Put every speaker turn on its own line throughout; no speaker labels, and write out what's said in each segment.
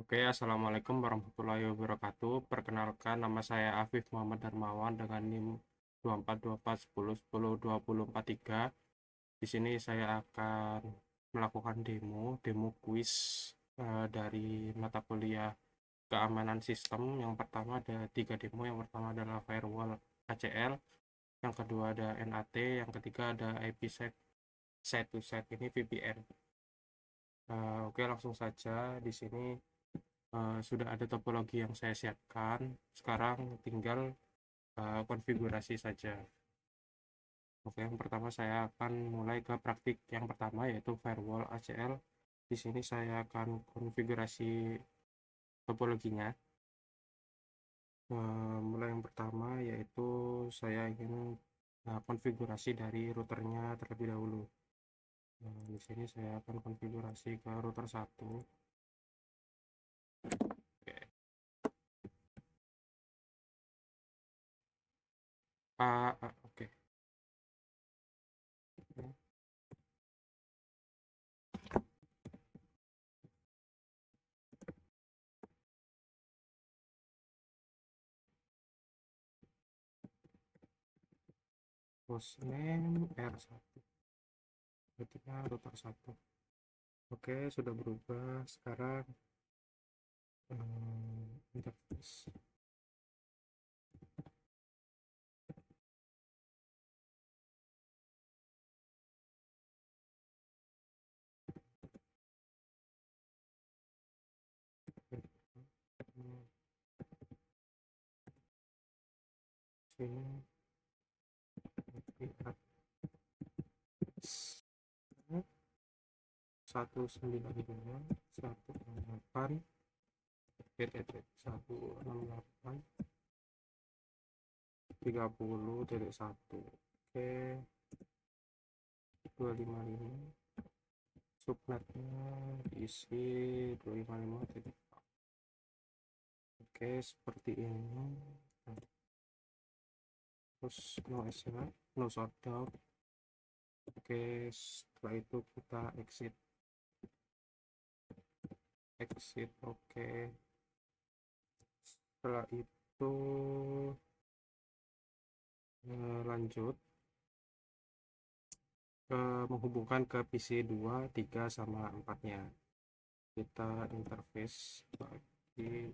Oke, Assalamualaikum warahmatullahi wabarakatuh. Perkenalkan, nama saya Afif Muhammad Darmawan dengan NIM 242410102043. Di sini saya akan melakukan demo kuis dari mata kuliah keamanan sistem. Yang pertama ada 3 demo. Yang pertama adalah firewall ACL, yang kedua ada NAT, yang ketiga ada IPsec side to side ini VPN. Oke, langsung saja. Di sini sudah ada topologi yang saya siapkan. Sekarang tinggal konfigurasi saja. Oke, yang pertama saya akan mulai ke praktik yang pertama, yaitu firewall ACL. Di sini saya akan konfigurasi topologinya. Mulai yang pertama, yaitu saya ingin konfigurasi dari routernya terlebih dahulu. Di sini saya akan konfigurasi ke router 1. Oke. Oke. Hostname R1. Ketiknya router 1. Oke, sudah berubah. Sekarang interface. Sini 192.168 168 30.1. Oke, 255 subnetnya diisi 255. Oke, seperti ini. Terus no SH, no shutdown. Oke, setelah itu kita exit. Oke, setelah itu lanjut menghubungkan ke PC 2, 3, sama 4-nya. Kita interface bagi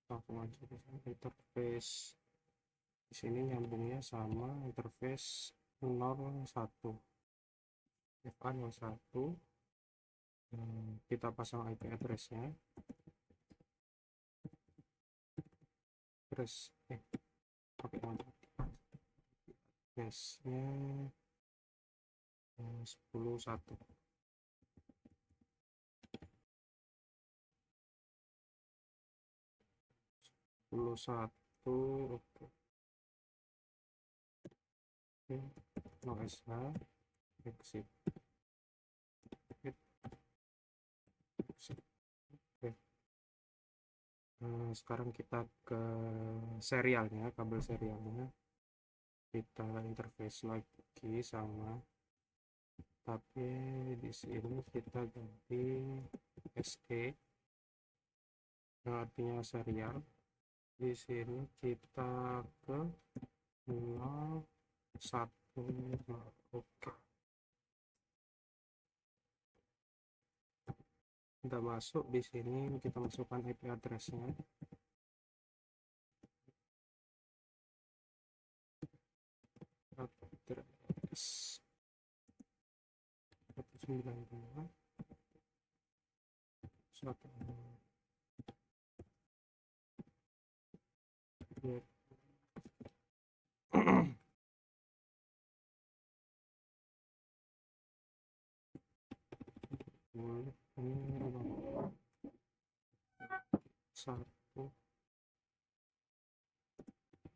langsung aja interface. Di sini nyambungnya sama interface 01 FA01. Kita pasang IP address-nya. Pakai address-nya 10.1. 10.1. Oke. No SH, exit. Oke. Sekarang kita ke serialnya, kabel serialnya. Kita interface lagi sama, tapi di sini kita ganti SE, yang artinya serial. Di sini kita ke 010. Oke, udah masuk. Di sini kita masukkan IP address-nya. Address 192 1 1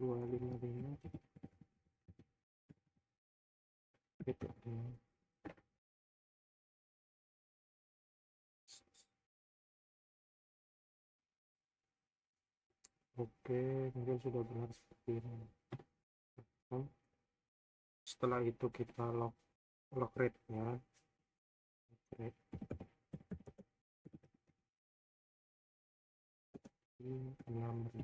255 gitu. Oke, mungkin sudah benar seperti ini. Setelah itu kita log rate-nya. 6.000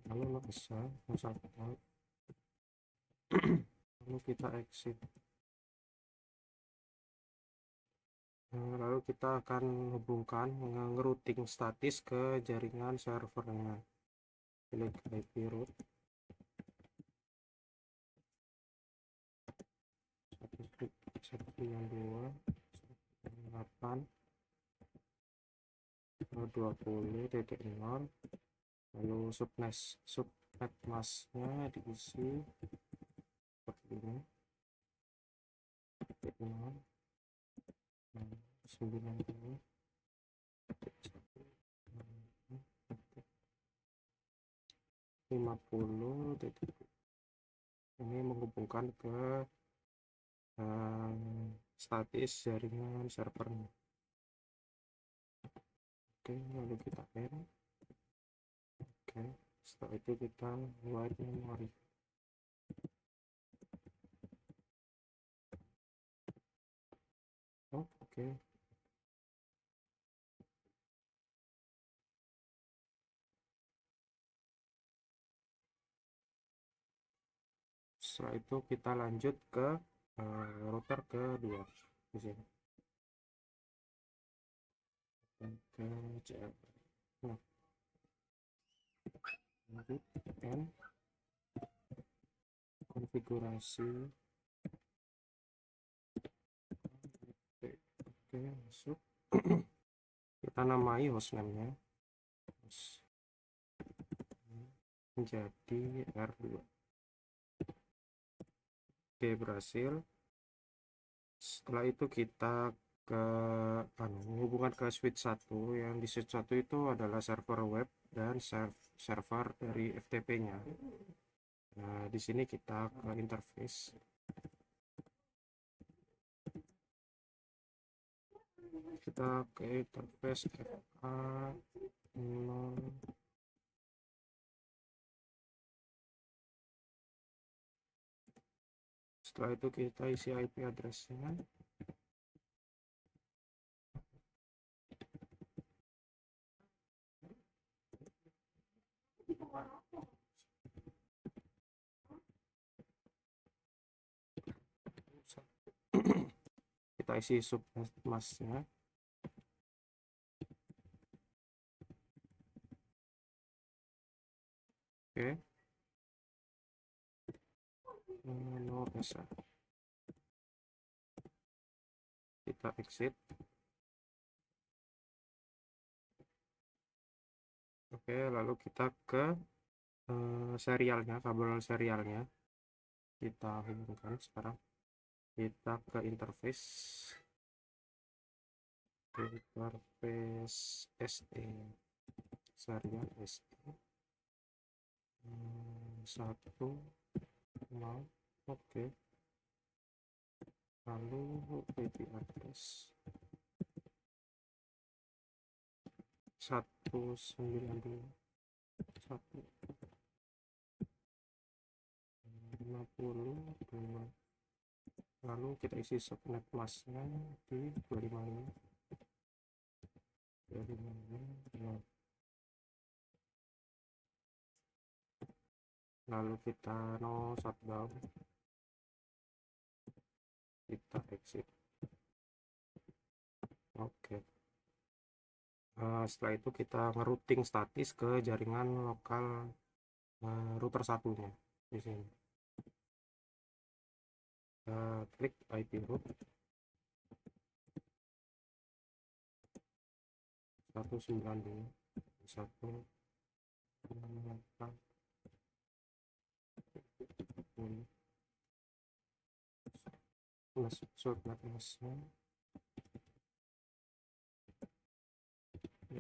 lalu nggak bisa misalkan lalu kita exit. Lalu kita akan hubungkan ngerouting statis ke jaringan servernya. Klik IP root 1.168.20.0, lalu subnet masknya diisi seperti ini, 90. Ini menghubungkan ke statis jaringan servernya. Oke, lalu kita end. Oke, setelah itu kita wipe memori. Oke. Setelah itu kita lanjut ke router kedua di sini. Ke CL. Nah, lanjut N konfigurasi. Oke, masuk. Kita namai hostname-nya menjadi R2. Oke, berhasil. Setelah itu kita menghubungkan ke switch 1. Yang di switch 1 itu adalah server web dan server dari FTP-nya. Nah, di sini kita ke interface. Kita ke interface FA0. Setelah itu kita isi IP address-nya. Kita isi subnet masknya. Oke. No bisa. Kita exit. Oke, lalu kita ke serialnya, kabel serialnya kita hubungkan sekarang. Kita ke interface SE, serial SE 1 0. Oke, lalu IP address 192.150.2. Lalu kita isi subnet masknya di 255. Lalu kita no shutdown, kita exit. Oke. Setelah itu kita ngerouting statis ke jaringan lokal router satunya di sini. Klik IP root 192.168. Subnet masknya 0.1.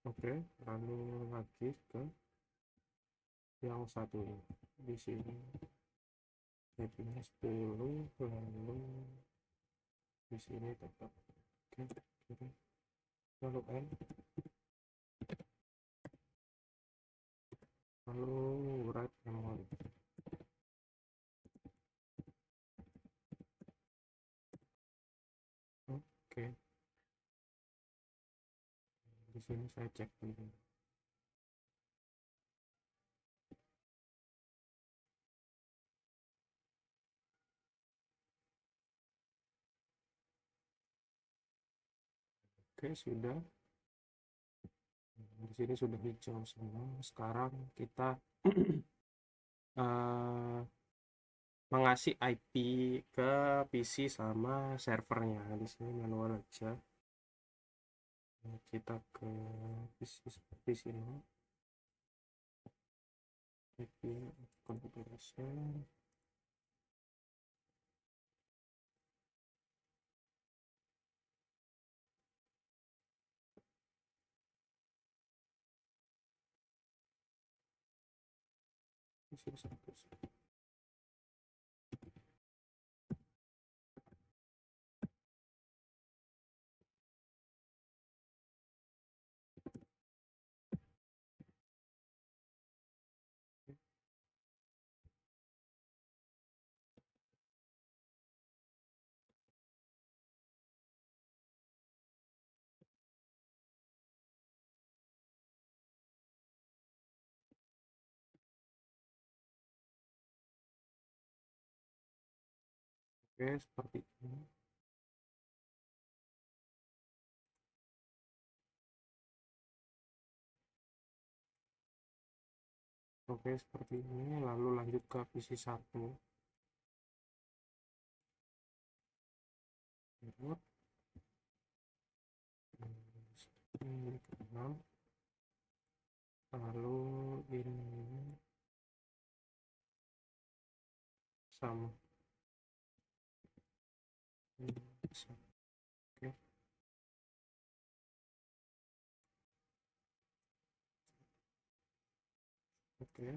Oke, lalu lagi ke yang satu ini. Di sini IP-nya 10, lalu di sini tetap oke, kiri, lalu N, lalu write memory. Oke, di sini saya cek dulu. Oke, sudah. Di sini sudah hijau semua. Sekarang kita eh, mengasih IP ke PC sama servernya. Di sini manual aja. Kita ke PC seperti sini. IP configuration. PC 1. Oke, seperti ini. Oke, seperti ini. Lalu lanjut ke PC 1. Root. Ini ke 6. Lalu ini sama. Oke. Oke,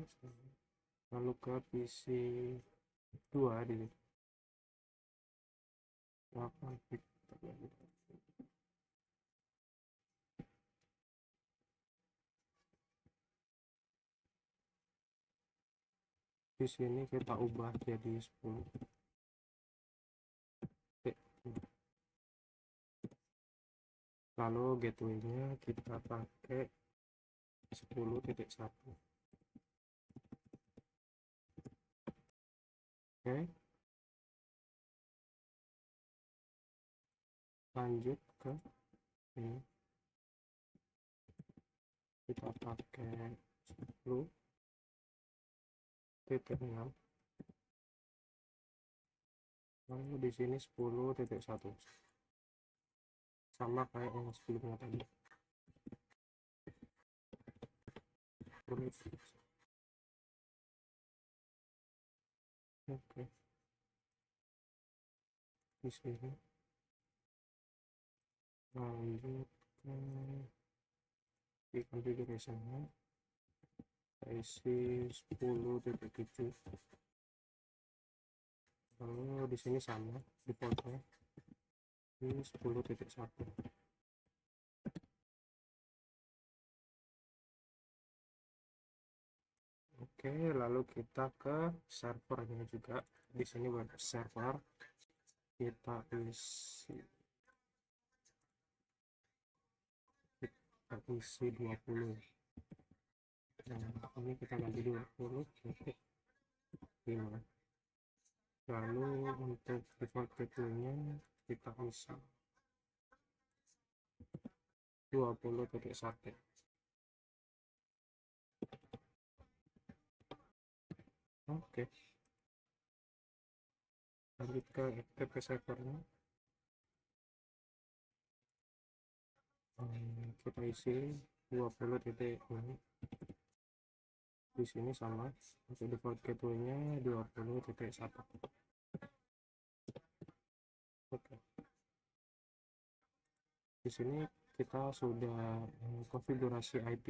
lalu ke PC 2 di 8 bit. Di sini kita ubah jadi 10. Lalu gateway-nya kita pakai 10.1. Oke, lanjut ke ini. Kita pakai 10.6. Lalu di sini 10.1. Sama kayak yang sebelumnya tadi. Oke, di sini lanjut ke configuration-nya, isi 10.7. Lalu di sini sama defaultnya di 10.1. Oke, lalu kita ke servernya juga. Di sini web server kita isi 20. Nah, ini kita ganti 20.5. Lalu untuk default gateway-nya kita isi 20.1. Oke, lanjut ke FTP servernya. Kita isi 20.6. Di sini sama untuk default gateway-nya 20.1. Oke, di sini kita sudah konfigurasi IP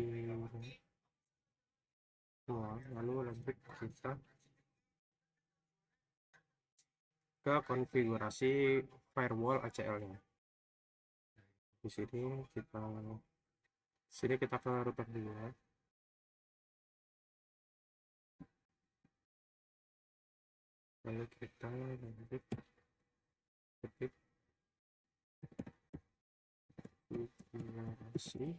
semua, lalu lanjut kita ke konfigurasi firewall ACL-nya. Di sini kita ke router dulu ya. Lalu kita lanjut ketik konfigurasi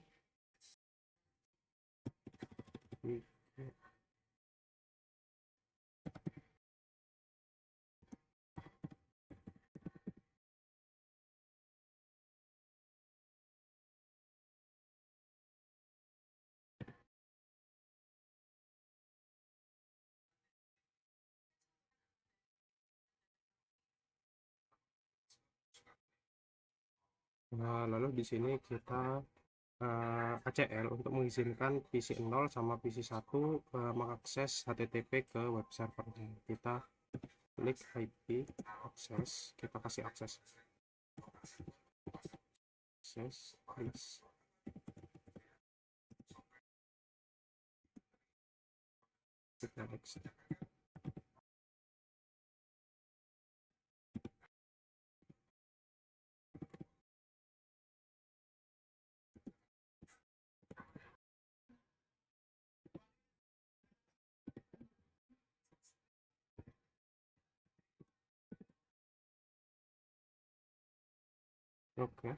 Nah, lalu di sini kita ACL untuk mengizinkan PC0 sama PC1 mengakses HTTP ke web servernya. Kita klik IP akses, kita kasih akses kita next. Oke,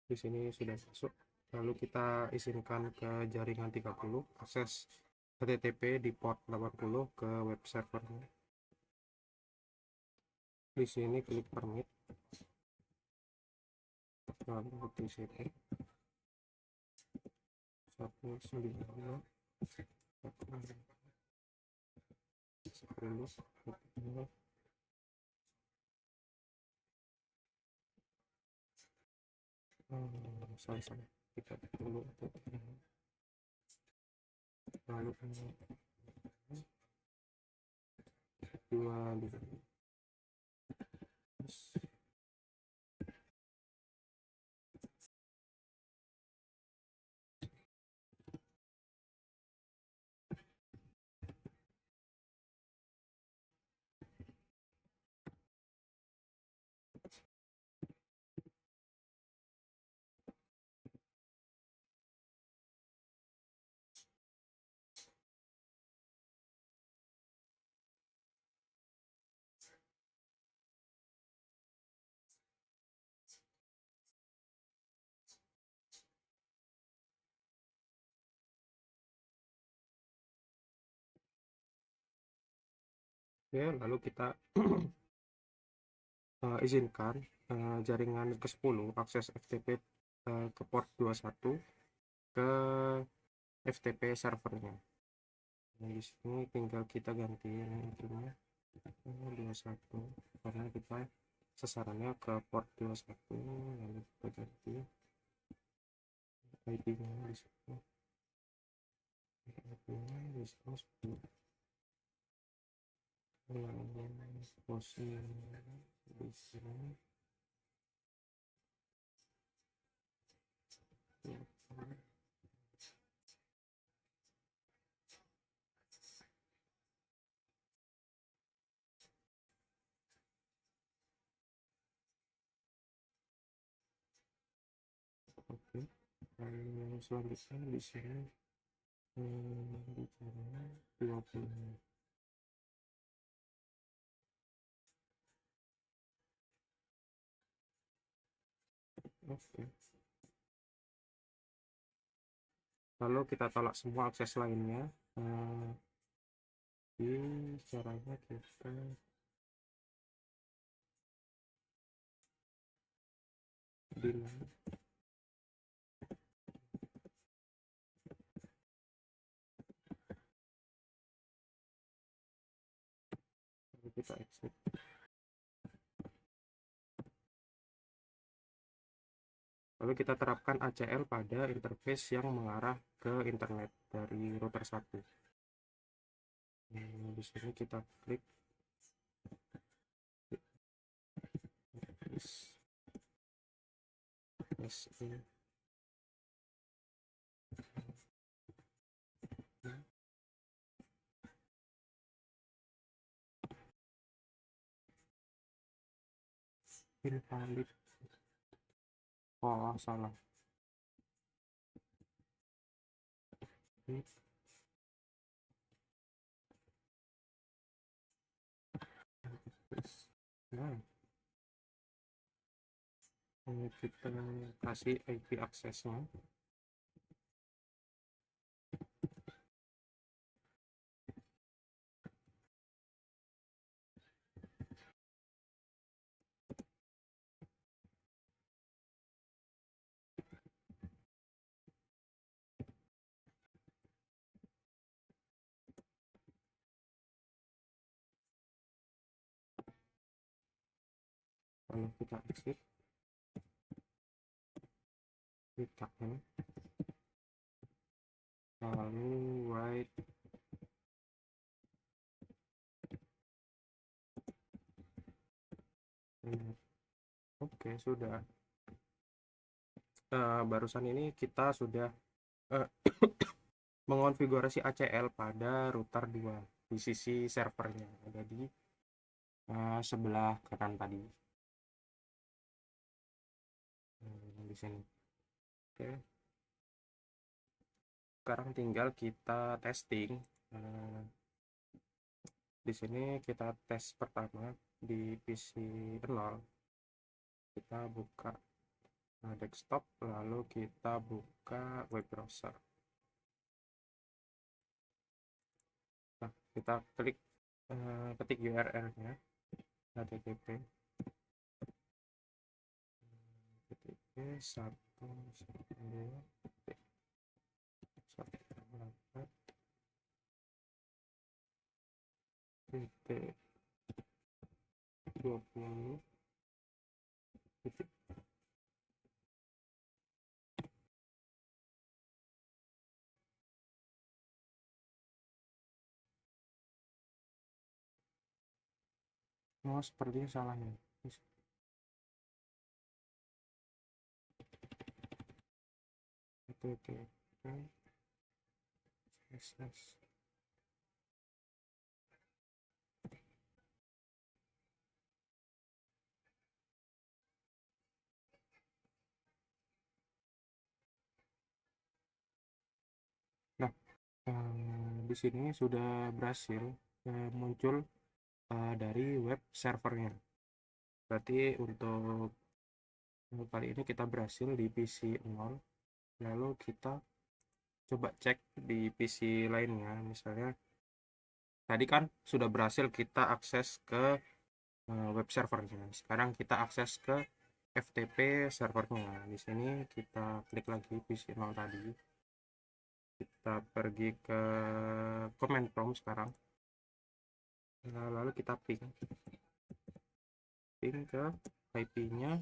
di sini sudah masuk. Lalu kita izinkan ke jaringan 30, akses HTTP di port 80 ke web servernya. Di sini klik permit, lalu di sini 192 10 salah kita dulu lalu 2 ya, lalu kita izinkan jaringan ke-10 akses FTP ke port 21 ke FTP servernya. Nah, di sini tinggal kita ganti intinya 21 karena kita sasarannya ke port 21, lalu kita ganti IP-nya di sini. IP-nya di sini 10. Posisi di sini oke. Lalu selanjutnya di sini bicara 20. Oke. Lalu kita tolak semua akses lainnya. Di caranya kita delete. Lalu kita exit. Lalu kita terapkan ACL pada interface yang mengarah ke internet dari router 1. Di sini kita klik invalid. Oh, salah. Nah, ini kita kasih IP aksesnya. Lalu kita exit, letakkan, lalu write oke, sudah. Barusan ini kita sudah uh, mengonfigurasi ACL pada router 2 di sisi servernya, ada di sebelah kanan tadi, di sini. Oke, sekarang tinggal kita testing. Di sini kita tes pertama di PC 0, kita buka desktop, lalu kita buka web browser. Nah, kita klik ketik URL-nya http 112.168.20. Oh, sepertinya salahnya. Oke. Nah, di sini sudah berhasil muncul dari web servernya. Berarti untuk kali ini kita berhasil di PC 0. Lalu kita coba cek di PC lainnya. Misalnya tadi kan sudah berhasil kita akses ke web servernya. Sekarang kita akses ke FTP servernya. Di sini kita klik lagi PC 0 tadi. Kita pergi ke command prompt sekarang. Lalu kita ping ke IP-nya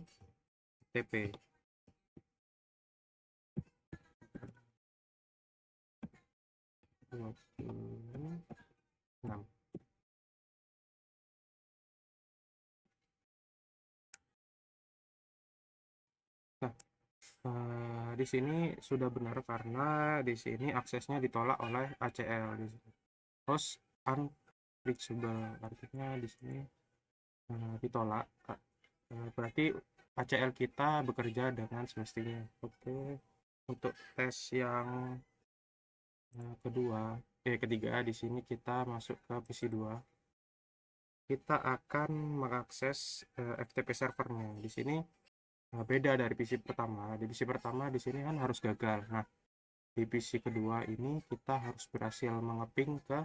FTP. Nah, di sini sudah benar karena di sini aksesnya ditolak oleh ACL. Host unreachable, artinya di sini ditolak. Berarti ACL kita bekerja dengan semestinya. Oke, untuk tes yang ketiga, di sini kita masuk ke PC 2. Kita akan mengakses FTP servernya. Di sini beda dari PC pertama. Di PC pertama di sini kan harus gagal. Nah, di PC kedua ini kita harus berhasil mengeping ke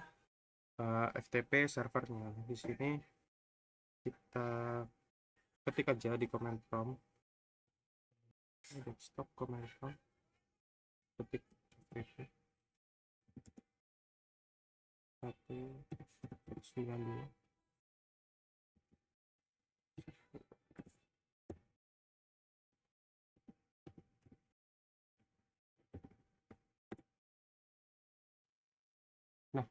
FTP servernya. Di sini kita ketik aja di command prompt desktop command prompt, ketik FTP 192. Nah,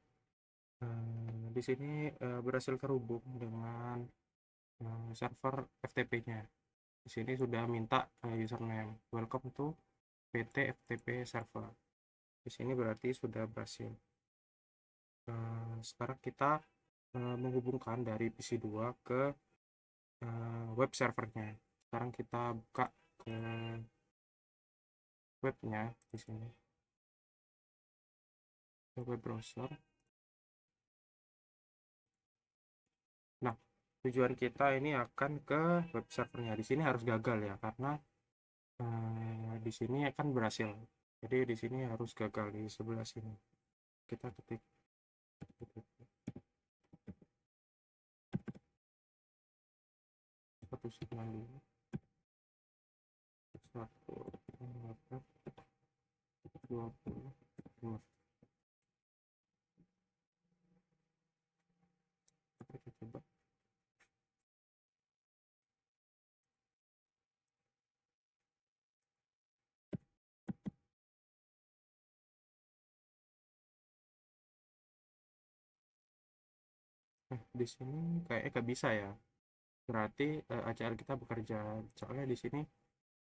di sini berhasil terhubung dengan server FTP-nya. Di sini sudah minta username welcome to PT FTP server. Di sini berarti sudah berhasil. Sekarang kita menghubungkan dari PC 2 ke web servernya. Sekarang kita buka ke webnya di sini, ke web browser. Nah, tujuan kita ini akan ke web servernya. Di sini harus gagal ya, karena di sini akan berhasil. Jadi di sini harus gagal di sebelah sini. Kita ketik 192 1 kita coba. Di sini kayaknya nggak bisa ya. Berarti ACL kita bekerja. Soalnya di sini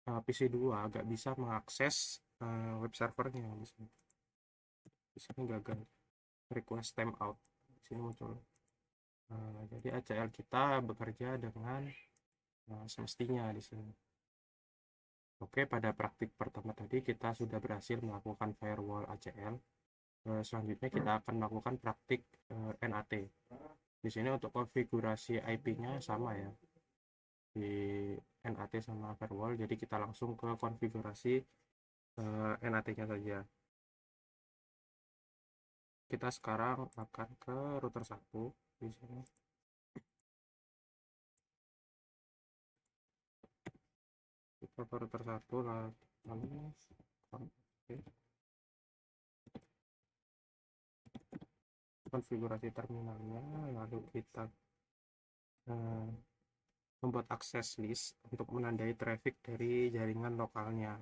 PC2 nggak bisa mengakses web servernya di sini. Di sini gagal. Request timeout. Di sini muncul. Jadi ACL kita bekerja dengan semestinya di sini. Oke, pada praktik pertama tadi kita sudah berhasil melakukan firewall ACL. Selanjutnya kita akan melakukan praktik NAT. Di sini untuk konfigurasi IP-nya sama ya, di NAT sama firewall. Jadi kita langsung ke konfigurasi NAT-nya saja. Kita sekarang akan ke router 1 di sini. Kita ke router 1 lalu konfigurasi terminalnya, lalu kita membuat akses list untuk menandai traffic dari jaringan lokalnya.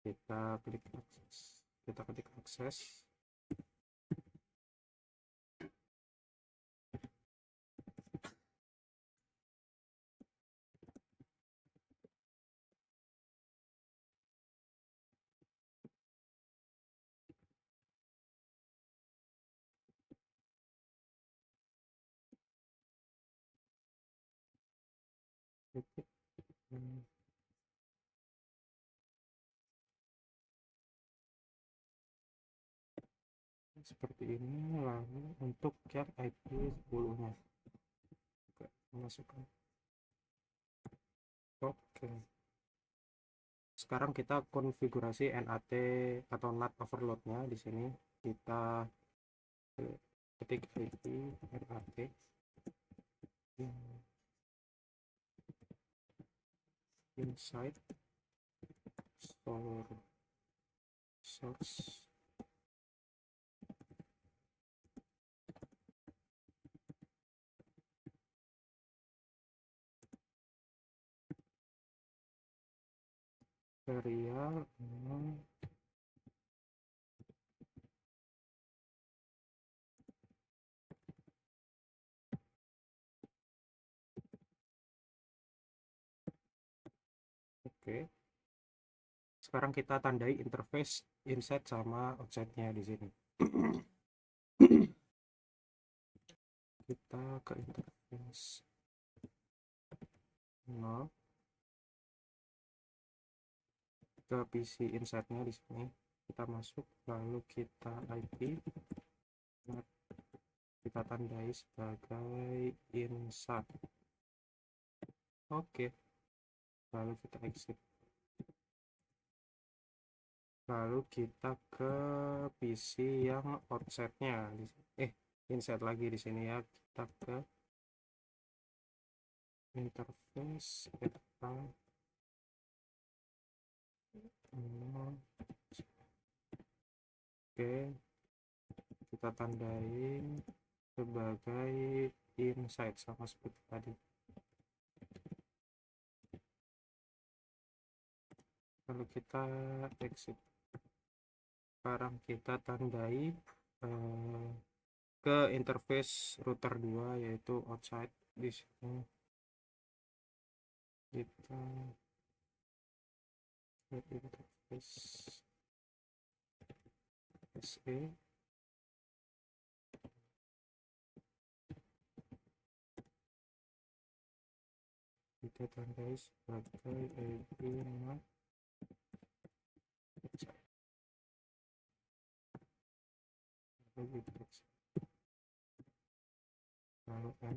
Kita klik akses, kita ketik akses. Seperti ini. Lalu untuk yang IP 10-nya masukkan. Oke, sekarang kita konfigurasi NAT atau NAT overloadnya. Di sini kita ketik IP NAT inside source serial. Oke, sekarang kita tandai interface inside sama outside-nya di sini. Kita ke interface 0, ke PC inside-nya di sini. Kita masuk, lalu kita IP, kita tandai sebagai inside. Oke, lalu kita exit. Lalu kita ke PC yang outside-nya, inside lagi di sini ya. Kita ke interface kita oke, kita tandai sebagai inside sama seperti tadi. Lalu kita exit. Sekarang kita tandai ke interface router 2 yaitu outside di sini. Kita ke interface SE, kita tandai sebagai IP nama lalu N.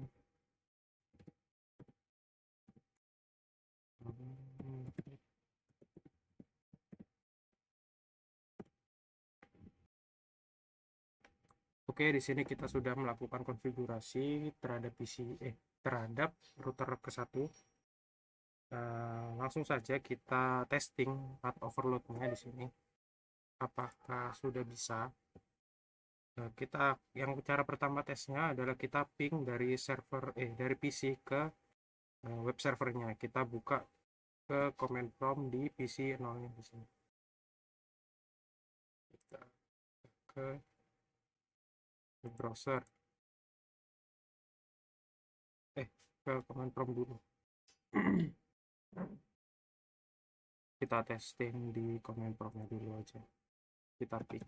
Oke, di sini kita sudah melakukan konfigurasi terhadap terhadap router ke-1. Langsung saja kita testing path overload-nya di sini. Apakah sudah bisa? Yang cara pertama tesnya adalah kita ping dari dari PC ke web servernya. Kita buka ke command prompt di PC 0-nya di sini. Kita ke browser. Ke command prompt dulu. Kita testing di command prompt-nya dulu aja. Kita ping.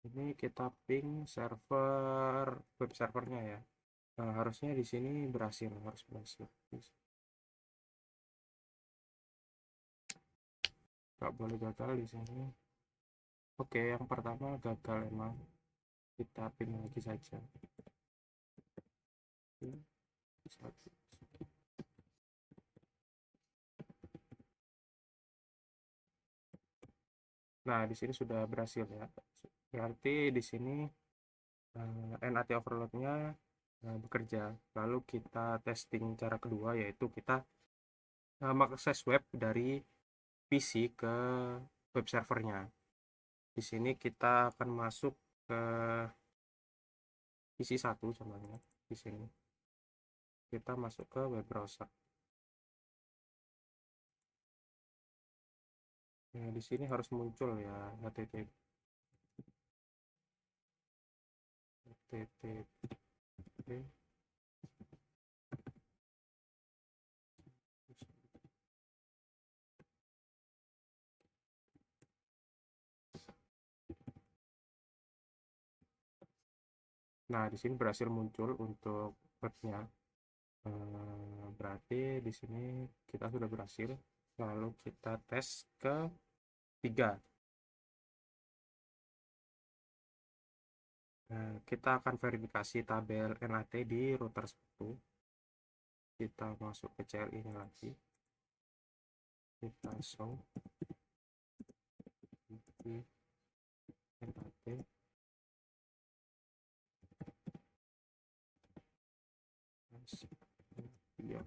Ini kita ping web servernya ya. Nah, harusnya di sini harus berhasil. Nggak boleh gagal di sini. Oke, yang pertama gagal emang. Kita ping lagi saja. Nah, di sini sudah berhasil ya. Berarti di sini NAT overload-nya bekerja. Lalu kita testing cara kedua, yaitu kita mengakses web dari PC ke web servernya. Di sini kita akan masuk ke PC 1 contohnya. Di sini kita masuk ke web browser. Nah, di sini harus muncul ya http. Nah, di sini berhasil muncul untuk webnya. Berarti di sini kita sudah berhasil. Lalu kita tes ke 3. Kita akan verifikasi tabel NAT di router 1. Kita masuk ke CLI nya lagi. Kita show NAT. Iya.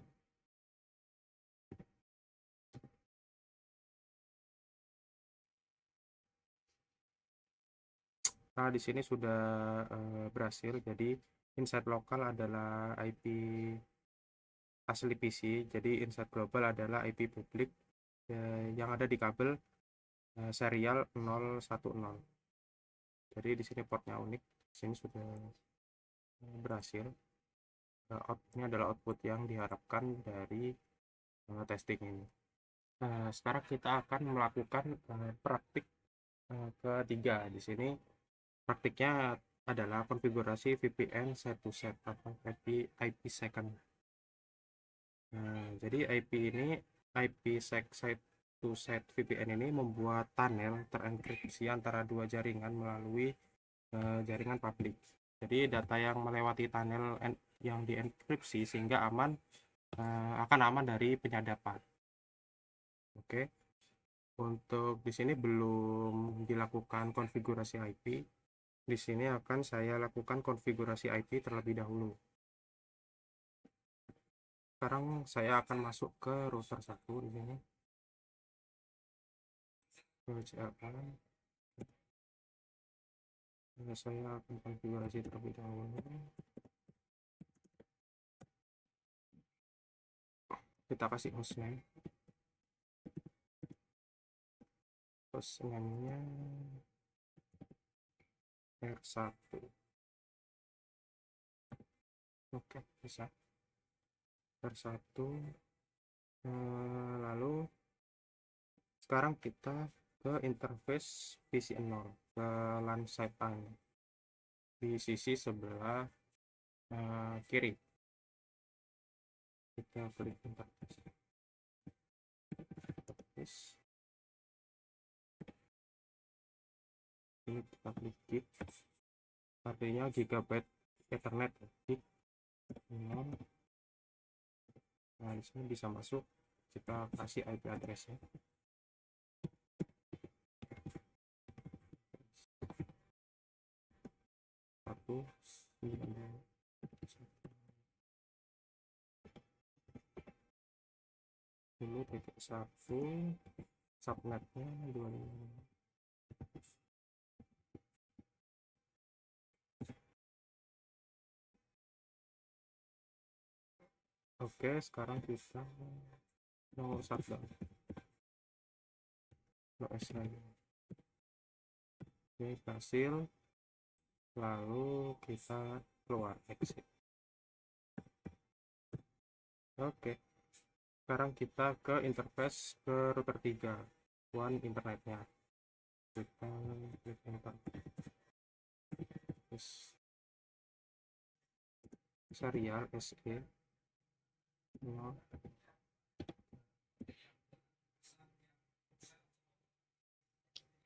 Nah, di sini sudah berhasil. Jadi inside lokal adalah IP asli PC, jadi inside global adalah IP publik yang ada di kabel serial 010. Jadi di sini portnya unik. Di sini sudah berhasil. Outputnya adalah output yang diharapkan dari testing ini. Sekarang kita akan melakukan praktik ketiga. Di sini praktiknya adalah konfigurasi VPN set to set atau IP second. Jadi IP set to set VPN ini membuat tunnel terenkripsi antara dua jaringan melalui jaringan publik. Jadi data yang melewati tunnel yang dienkripsi sehingga akan aman dari penyadapan. Oke. Untuk di sini belum dilakukan konfigurasi IP. Di sini akan saya lakukan konfigurasi IP terlebih dahulu. Sekarang saya akan masuk ke router 1 di sini. Saya akan konfigurasi terlebih dahulu. Kita kasih hostname. Hostname-nya R1. Oke, bisa. R1. Lalu sekarang kita ke interface PC0 ke LAN SATA di sisi sebelah kiri. Kita klik interface. Ini kita klik gig, artinya gigabyte Ethernet gig. Nah, di sini bisa masuk, kita kasih IP addressnya. Ini titik 1, subnetnya 25. Oke, sekarang kita nomor 1 lagi. Oke, hasil, lalu kita keluar exit. Oke, sekarang kita ke interface ke router 3 WAN internetnya. Kita klik enter. Serial SE 0.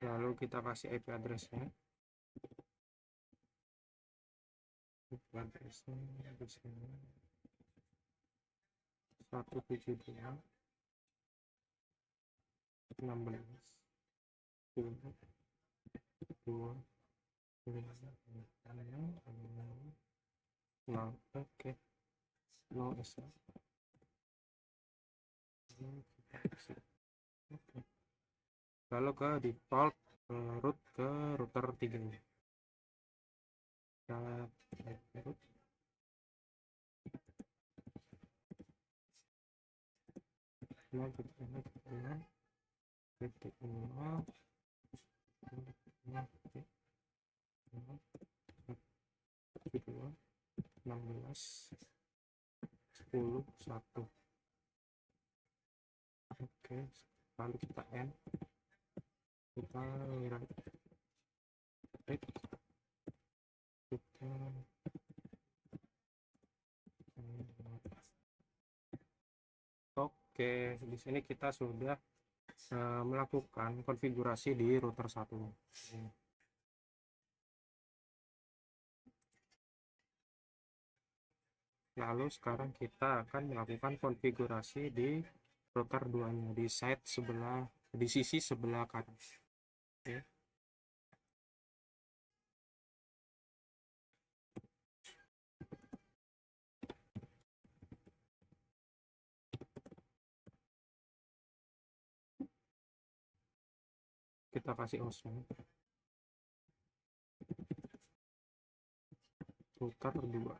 Lalu kita kasih IP addressnya. IP addressnya di sini 172 16 10 2 5 oke, no SA. Lalu ke default root ke router 3 nya. Kita root. Titik 0 16 10 1. Oke, lalu kita end, kita oke, di sini kita sudah melakukan konfigurasi di router 1. Lalu sekarang kita akan melakukan konfigurasi di router 2-nya di side sebelah, di sisi sebelah kanan. Oke. Kita kasih hostnya router 2.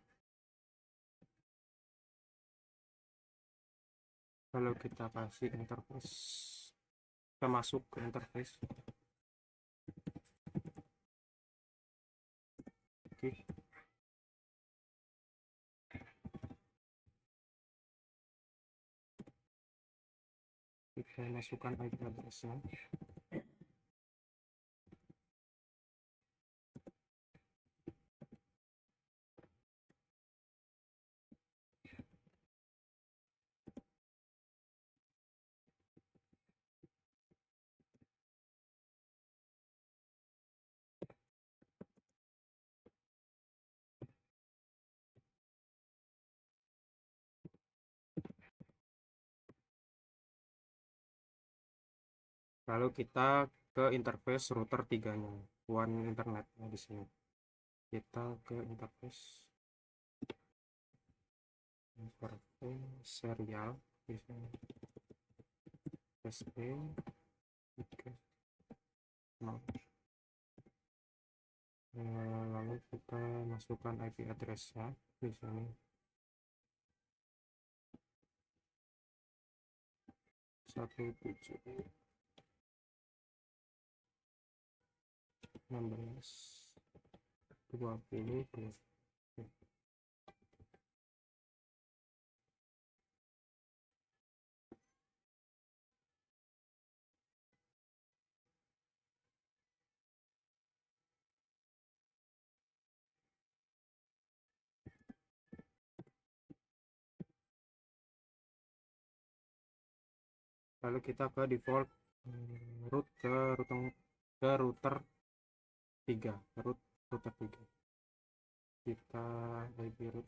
Lalu kita kasih interface, kita masuk ke interface. Oke. Kita masukkan IP addressnya. Lalu kita ke interface router 3-nya, WAN internet di sini. Kita ke interface serial di sini. SE oke. Nah, lalu kita masukkan IP addressnya di sini 17 16 20. lalu kita ke default root ke router 3, router 3 kita IP root.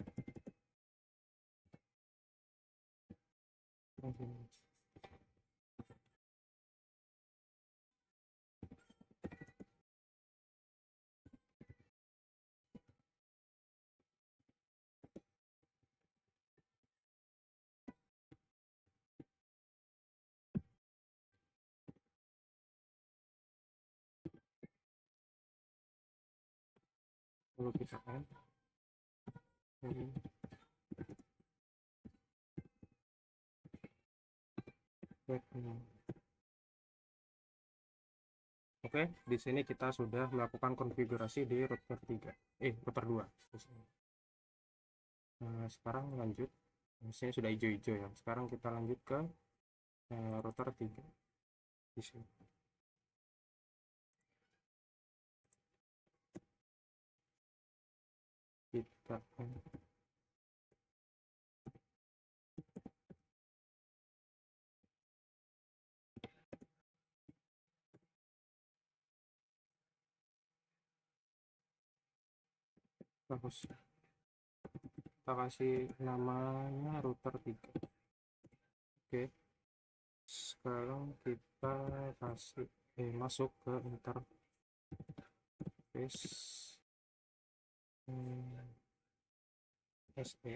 Lalu kita add Oke, di sini kita sudah melakukan konfigurasi di router 3, router 2. Nah, sekarang lanjut. Di sini sudah hijau-hijau ya. Sekarang kita lanjut ke router 3 di sini. Kita bagus. Kita kasih namanya router 3. Oke. Sekarang kita kasih masuk ke interface SE.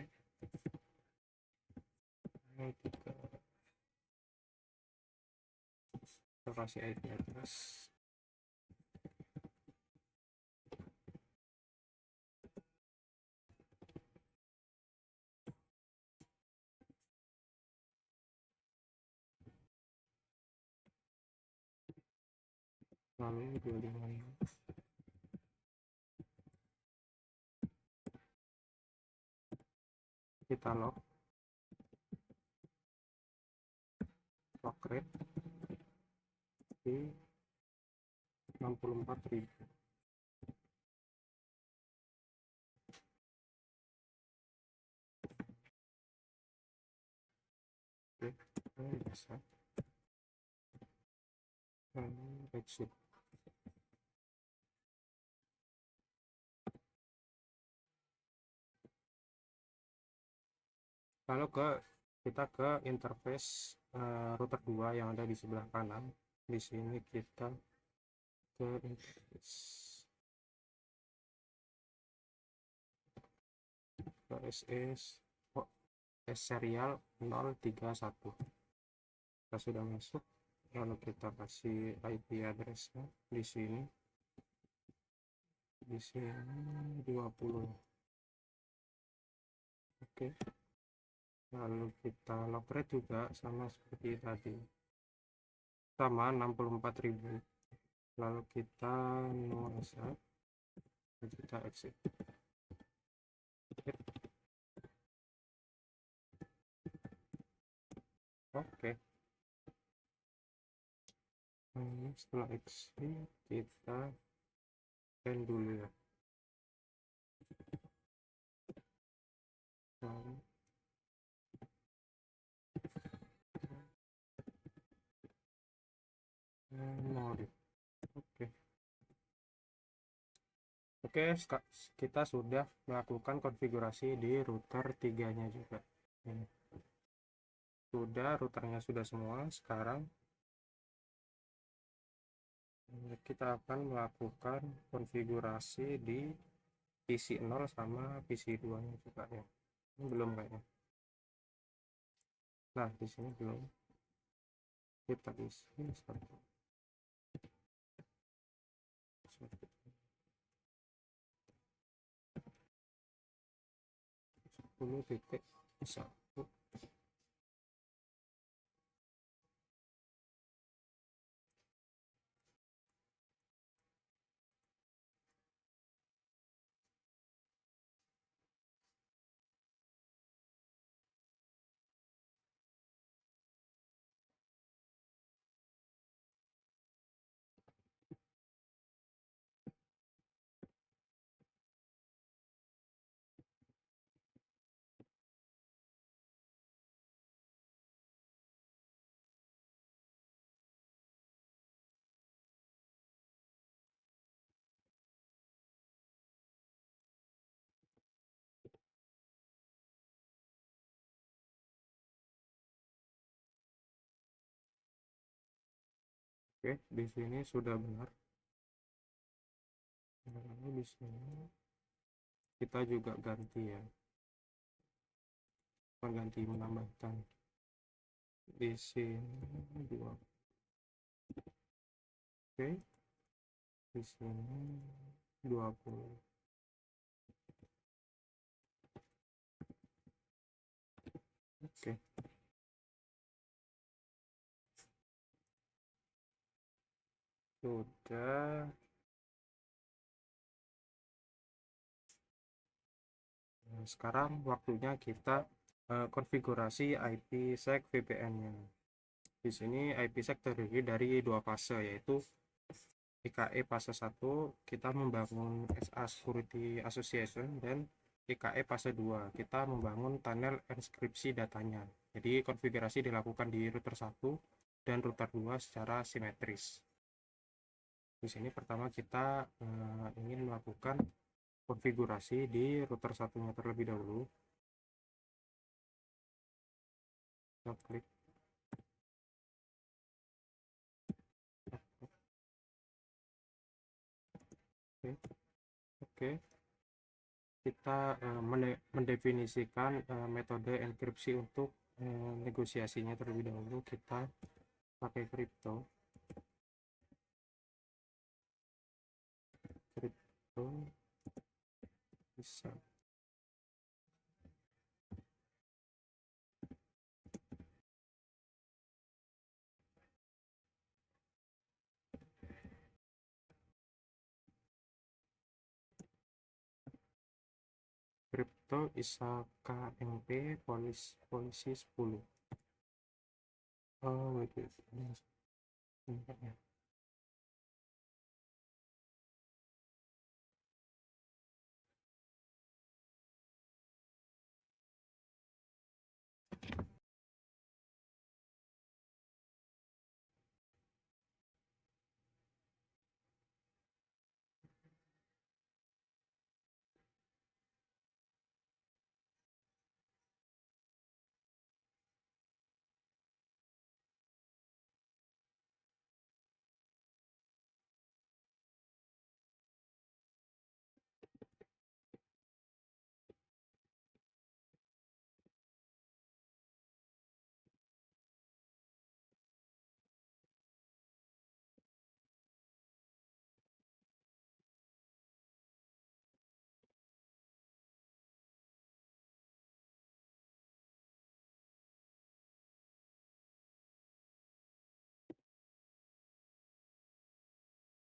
Kita kasih IP address. Lalu 256 kita log rate di 64.000. Oke, ini bisa exit. Lalu kita ke interface router 2 yang ada di sebelah kanan. Di sini kita ke interface serial 031. Kita sudah masuk, lalu kita kasih IP addressnya di sini 20. Oke, lalu kita log rate juga sama seperti tadi, sama 64.000. lalu kita no reset, kita exit. Oke. Setelah exit kita end dulu ya. Oke, kita sudah melakukan konfigurasi di router 3-nya juga. Sudah, routernya sudah semua. Sekarang kita akan melakukan konfigurasi di PC 0 sama PC 2-nya juga ya. Ini belum kayaknya. Nah, di sini belum. Kita isi 10.1. Oke, di sini sudah benar. Lalu di sini kita juga ganti ya, mengganti menambahkan di sini 2. Oke, di sini 20. Oke, sudah. Nah, sekarang waktunya kita konfigurasi IPsec VPN-nya. Di sini IPsec terdiri dari 2 fase, yaitu IKE fase 1 kita membangun SA Security Association, dan IKE fase 2 kita membangun tunnel enkripsi datanya. Jadi konfigurasi dilakukan di router 1 dan router 2 secara simetris. Di sini pertama kita ingin melakukan konfigurasi di router satunya terlebih dahulu. Kita klik. Oke, oke. Kita mendefinisikan metode enkripsi untuk negosiasinya terlebih dahulu. Kita pakai kripto bisa. Kripto ISA KMP polisi 10. Oh, wait. Ya.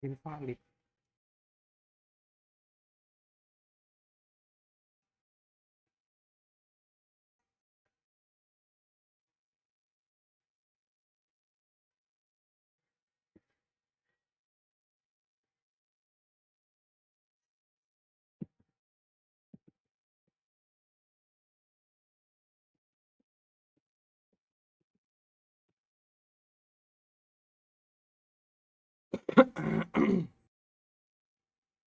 Invalid.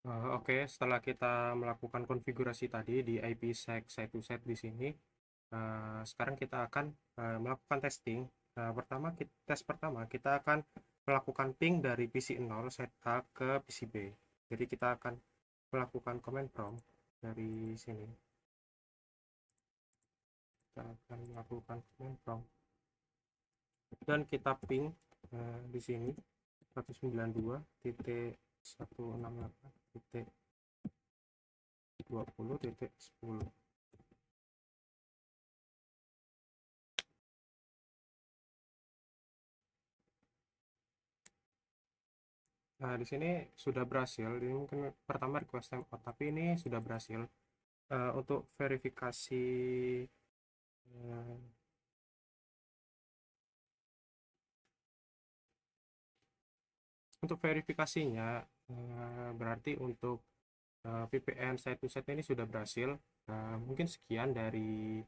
Oke, setelah kita melakukan konfigurasi tadi di IPsec side to side di sini, sekarang kita akan melakukan testing. Tes pertama kita akan melakukan ping dari PC 0 set A ke PC B. Jadi kita akan melakukan command prompt dari sini. Kita akan melakukan command prompt dan kita ping di sini 192.168.20.10. Nah, di sini sudah berhasil. Ini mungkin pertama request timeout, tapi ini sudah berhasil. Untuk verifikasi uh, untuk verifikasinya, berarti untuk VPN side to side ini sudah berhasil. Mungkin sekian dari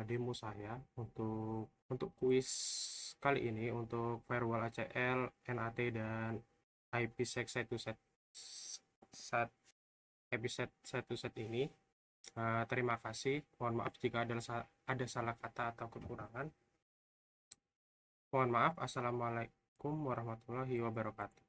demo saya untuk kuis kali ini untuk firewall ACL, NAT, dan IPsec side to side ini. Terima kasih. Mohon maaf jika ada salah kata atau kekurangan. Mohon maaf. Assalamualaikum Wassalamualaikum warahmatullahi wabarakatuh.